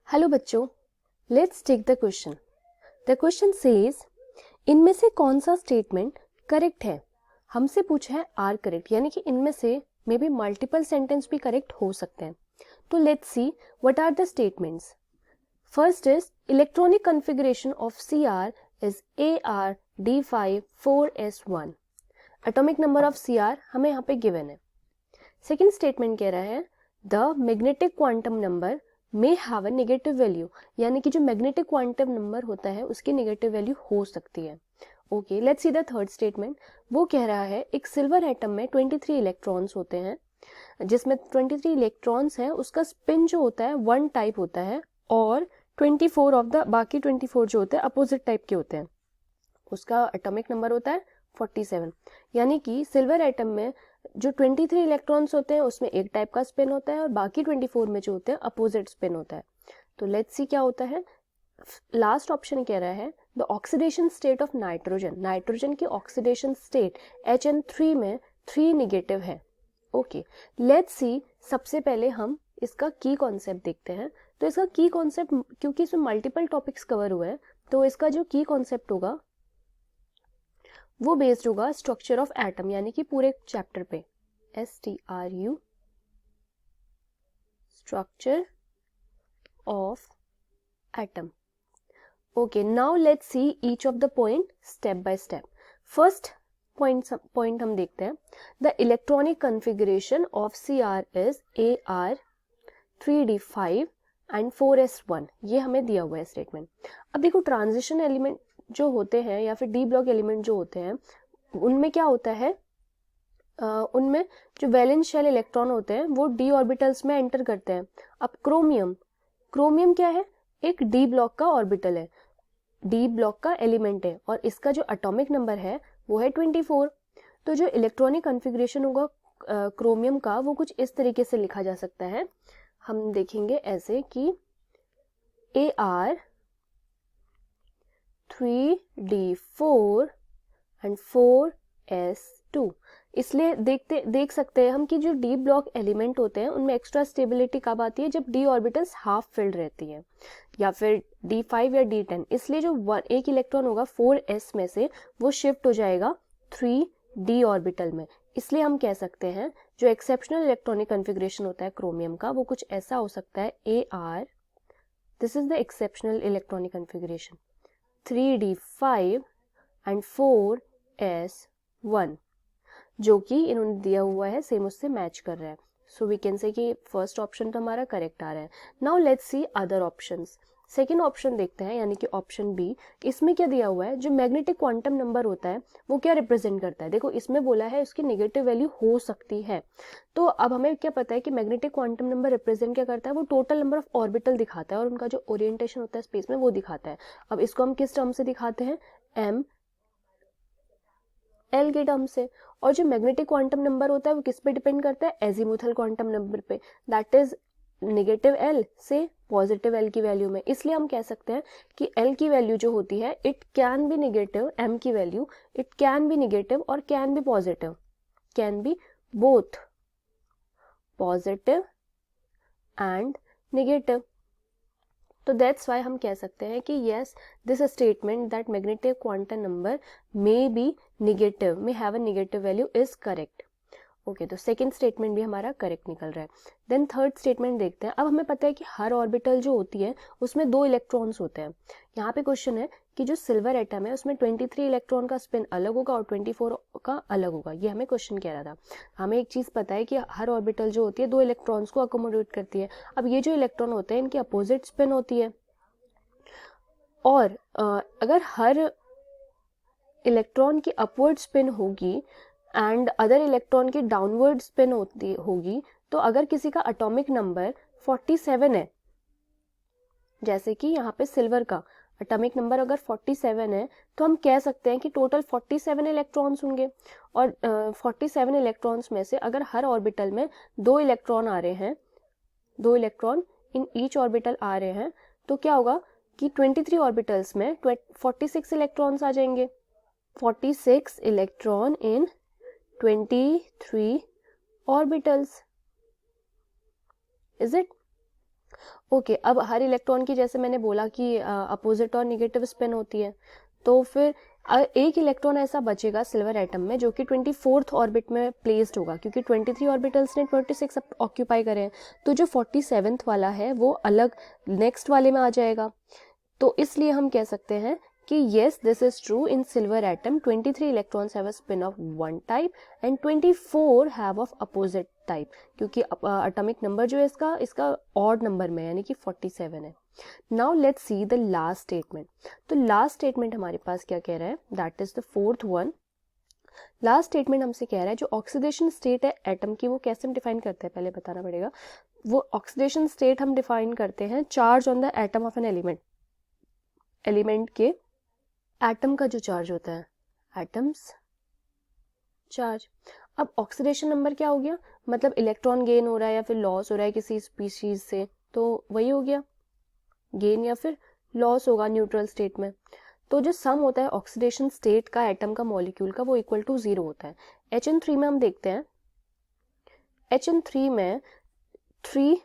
Hello बच्चों, let's take the question. The question says इनमें से कौन सा स्टेटमेंट करेक्ट है। हमसे पूछा है आर करेक्ट, यानी कि इनमें से मे बी मल्टीपल सेंटेंस भी करेक्ट हो सकते हैं। तो let's see what are the statements. First is electronic configuration of CR is ArD5-4s1। Atomic number of CR हमें यहाँ पे गिवन है। सेकेंड स्टेटमेंट कह रहा है the magnetic quantum number may have a negative value, यानी कि जो मैग्नेटिक क्वांटम नंबर होता है उसकी नेगेटिव वैल्यू हो सकती है। Okay, let's see the third statement. वो कह रहा है एक सिल्वर एटम में 23 इलेक्ट्रॉन्स होते हैं, जिसमें 23 इलेक्ट्रॉन्स हैं, उसका स्पिन जो होता है 1 टाइप होता है और 24 ऑफ द बाकी 24 जो होते हैं अपोजिट टाइप के होते हैं। उसका एटॉमिक नंबर होता है 47। यानी कि सिल्वर एटम में जो 23 इलेक्ट्रॉन्स होते हैं उसमें एक टाइप का स्पिन होता है और बाकी 24 में जो होते हैं अपोजिट स्पिन होता है। तो लेट्स सी क्या होता है। लास्ट ऑप्शन कह रहा है the oxidation state of nitrogen, nitrogen की ऑक्सीडेशन स्टेट HN3 में 3 निगेटिव है। ओके, लेट्स सी सबसे पहले हम इसका की कॉन्सेप्ट देखते हैं। तो इसका की कॉन्सेप्ट, क्योंकि इसमें मल्टीपल टॉपिक्स कवर हुए हैं, तो इसका जो की कॉन्सेप्ट होगा वो बेस्ड होगा स्ट्रक्चर ऑफ एटम, यानी कि पूरे चैप्टर पे STRU structure of atom. Okay, now let's see each of the point step by step. First point हम देखते हैं। The electronic configuration of CR is AR3D5 and 4s1। ये हमें दिया हुआ है स्टेटमेंट। अब देखो, ट्रांजिशन एलिमेंट जो होते हैं या फिर डी ब्लॉक एलिमेंट जो होते हैं उनमें क्या होता है, उनमें जो वैलेंस शेल इलेक्ट्रॉन होते हैं वो d ऑर्बिटल्स में एंटर करते हैं। अब क्रोमियम क्या है, एक d ब्लॉक का ऑर्बिटल है, d ब्लॉक का एलिमेंट है और इसका जो एटॉमिक नंबर है वो है 24। तो जो इलेक्ट्रॉनिक कॉन्फ़िगरेशन होगा क्रोमियम का वो कुछ इस तरीके से लिखा जा सकता है। हम देखेंगे ऐसे कि AR3D4 एंड 4s2। इसलिए देख सकते हैं हम कि जो डी ब्लॉक एलिमेंट होते हैं उनमें एक्स्ट्रा स्टेबिलिटी कब आती है, जब डी ऑर्बिटल्स हाफ फिल्ड रहती है, या फिर D5 या D10। इसलिए जो एक इलेक्ट्रॉन होगा 4s में से वो शिफ्ट हो जाएगा 3d ऑर्बिटल में। इसलिए हम कह सकते हैं जो एक्सेप्शनल इलेक्ट्रॉनिक कॉन्फ़िगरेशन होता है क्रोमियम का वो कुछ ऐसा हो सकता है AR, this is the exceptional electronic configuration, 3D5 and 4s1, जो कि इन्होंने दिया हुआ है सेम उससे मैच कर रहा है। सो वी कैन से कि फर्स्ट ऑप्शन तो हमारा करेक्ट आ रहा है। Now let's see other options. Second option देखते हैं, यानी कि ऑप्शन बी। इसमें क्या दिया हुआ है, जो मैग्नेटिक क्वांटम नंबर होता है वो क्या रिप्रेजेंट करता है। देखो, इसमें बोला है उसकी नेगेटिव वैल्यू हो सकती है। तो अब हमें क्या पता है कि मैग्नेटिक क्वांटम नंबर रिप्रेजेंट क्या करता है, वो टोटल नंबर ऑफ ऑर्बिटल दिखाता है और उनका जो ओरिएंटेशन होता है स्पेस में वो दिखाता है। अब इसको हम किस टर्म से दिखाते हैं, ML के टर्म से। और जो मैग्नेटिक क्वांटम नंबर होता है वो किस पे डिपेंड करता है, एजीमुथल क्वांटम नंबर पे, दैट इज -L से +L की वैल्यू में। इसलिए हम कह सकते हैं कि L की वैल्यू जो होती है it can be negative, M की value it can be negative और can be positive, can be both positive and negative. तो दैट्स वाई हम कह सकते हैं कि yes, this statement that magnetic quantum number may be negative, may have a negative value is correct. Okay, तो second statement भी हमारा correct निकल रहा है। देन थर्ड स्टेटमेंट देखते हैं। अब हमें पता है कि हर ऑर्बिटल जो होती है उसमें 2 इलेक्ट्रॉन्स होते हैं। यहाँ पे क्वेश्चन है कि जो सिल्वर एटम है उसमें 23 इलेक्ट्रॉन का स्पिन अलग होगा और 24 का अलग होगा। ये हमें क्वेश्चन कह रहा था। हमें एक चीज़ पता है कि हर ऑर्बिटल जो होती है 2 इलेक्ट्रॉन्स को अकोमोडेट करती है। अब ये जो इलेक्ट्रॉन होते हैं इनकी अपोजिट स्पिन होती है, और अगर हर इलेक्ट्रॉन की अपवर्ड स्पिन होगी एंड अदर इलेक्ट्रॉन की डाउनवर्ड स्पिन होगी, तो अगर किसी का एटॉमिक नंबर 47 है, जैसे कि यहाँ पे सिल्वर का एटॉमिक नंबर अगर 47 है, तो हम कह सकते हैं कि टोटल 47 इलेक्ट्रॉन्स होंगे। और 47 इलेक्ट्रॉन्स में से अगर हर ऑर्बिटल में 2 इलेक्ट्रॉन आ रहे हैं, 2 इलेक्ट्रॉन इन ईच ऑर्बिटल आ रहे हैं, तो क्या होगा कि 23 ऑर्बिटल्स में 46 इलेक्ट्रॉन्स आ जाएंगे। 46 electron in 23 orbitals, is it? Okay अब हर इलेक्ट्रॉन की जैसे मैंने बोला कि अपोजिट और निगेटिव स्पिन होती है, तो फिर एक इलेक्ट्रॉन ऐसा बचेगा सिल्वर एटम में जो कि 24th ऑर्बिट में प्लेस्ड होगा, क्योंकि 23 ऑर्बिटल्स ने 26 ऑक्यूपाई करे हैं, तो जो 47th वाला है वो अलग नेक्स्ट वाले में आ जाएगा। तो इसलिए हम कह सकते हैं कि yes this is true in silver atom 23 electrons have a spin of one type and 24 have of opposite type, क्योंकि एटॉमिक नंबर जो है इसका ऑड नंबर में यानी कि 47 है। Now let's see the last statement. तो लास्ट स्टेटमेंट हमारे पास क्या कह रहा है, that is the fourth one. Last statement हमसे कह रहा है जो ऑक्सीडेशन स्टेट है एटम की वो कैसे हम डिफाइन करते हैं, पहले बताना पड़ेगा। वो ऑक्सीडेशन स्टेट हम डिफाइन करते हैं charge on the atom of an element, element के एटम का जो चार्ज होता है, एटम्स चार्ज। अब ऑक्सीडेशन नंबर क्या हो गया, मतलब इलेक्ट्रॉन गेन हो रहा है या फिर लॉस हो रहा है किसी स्पीशीज से, तो वही हो गया गेन या फिर लॉस होगा न्यूट्रल स्टेट में। तो जो सम होता है ऑक्सीडेशन स्टेट का एटम का मॉलिक्यूल का वो इक्वल टू 0 होता है। HN3 में हम देखते हैं, HN3 में 3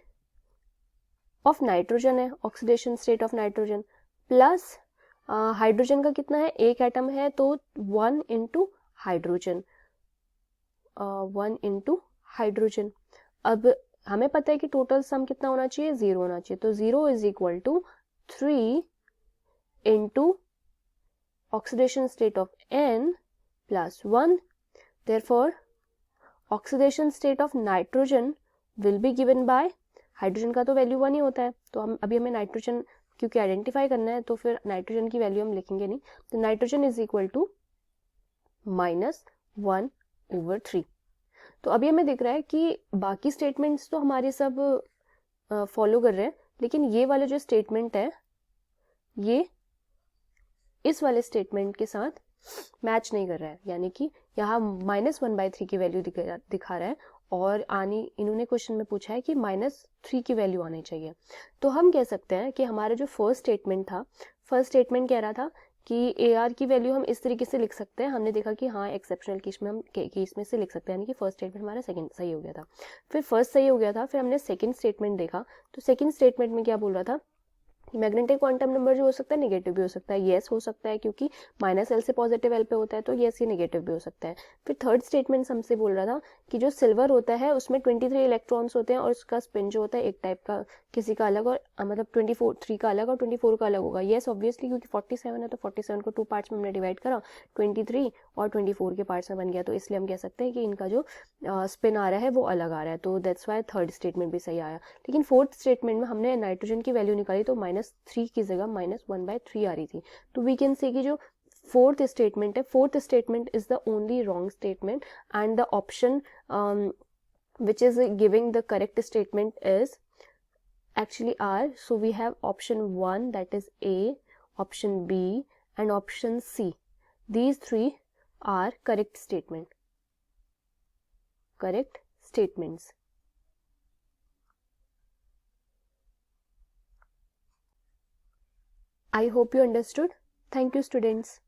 ऑफ नाइट्रोजन है, oxidation state of nitrogen, plus hydrogen का कितना है, एक एटम है तो 1 इंटू हाइड्रोजन, 1 इंटू हाइड्रोजन। अब हमें पता है कि टोटल सम कितना होना चाहिए, 0 होना चाहिए, तो 0 is equal to 3 into oxidation state of N plus 1। Therefore oxidation state of nitrogen will be given by, hydrogen का तो वैल्यू 1 ही होता है, तो हमें नाइट्रोजन क्योंकि आइडेंटिफाई करना है तो फिर नाइट्रोजन की वैल्यू हम लिखेंगे नहीं, तो नाइट्रोजन इज इक्वल टू -1/3। तो अभी हमें दिख रहा है कि बाकी स्टेटमेंट्स तो हमारे सब फॉलो कर रहे हैं, लेकिन ये वाला जो स्टेटमेंट है ये इस वाले स्टेटमेंट के साथ मैच नहीं कर रहा है, यानी कि यहाँ -1/3 की वैल्यू दिखा रहा है और इन्होंने क्वेश्चन में पूछा है कि -3 की वैल्यू आनी चाहिए। तो हम कह सकते हैं कि हमारा जो फर्स्ट स्टेटमेंट था, फर्स्ट स्टेटमेंट कह रहा था कि AR की वैल्यू हम इस तरीके से लिख सकते हैं, हमने देखा कि हाँ एक्सेप्शनल केस में हम केस में से लिख सकते हैं, यानी कि फर्स्ट स्टेटमेंट हमारा सेकंड सही हो गया था। फिर फर्स्ट सही हो गया था, फिर हमने सेकंड स्टेटमेंट देखा, तो सेकंड स्टेटमेंट में क्या बोल रहा था, मैग्नेटिक क्वांटम नंबर जो हो सकता है नेगेटिव भी हो सकता है, येस हो सकता है क्योंकि -L से पॉजिटिव L पे होता है, तो येस ये नेगेटिव भी हो सकता है। फिर थर्ड स्टेटमेंट हमसे बोल रहा था कि जो सिल्वर होता है उसमें 23 इलेक्ट्रॉन्स होते हैं और उसका स्पिन जो होता है एक टाइप का, किसी का अलग, और मतलब 3 का अलग और 24 का अलग होगा। येस ऑब्वियसली क्योंकि 47 है तो 47 को 2 पार्ट्स में हमने डिवाइड करा, 23 और 24 के पार्ट्स में बन गया, तो इसलिए हम कह सकते हैं कि इनका जो स्पिन आ रहा है वो अलग आ रहा है, तो दैट्स वाई थर्ड स्टेटमेंट भी सही आया। लेकिन फोर्थ स्टेटमेंट में हमने नाइट्रोजन की वैल्यू निकाली तो -3 की जगह -1/3 आ रही थी, तो वी कैन से कि जो फोर्थ स्टेटमेंट है, fourth statement is the only wrong statement and the option which is giving the correct statement is actually R. So we have option 1, that is A, option B and option C. These three are correct statements. I hope you understood. Thank you students.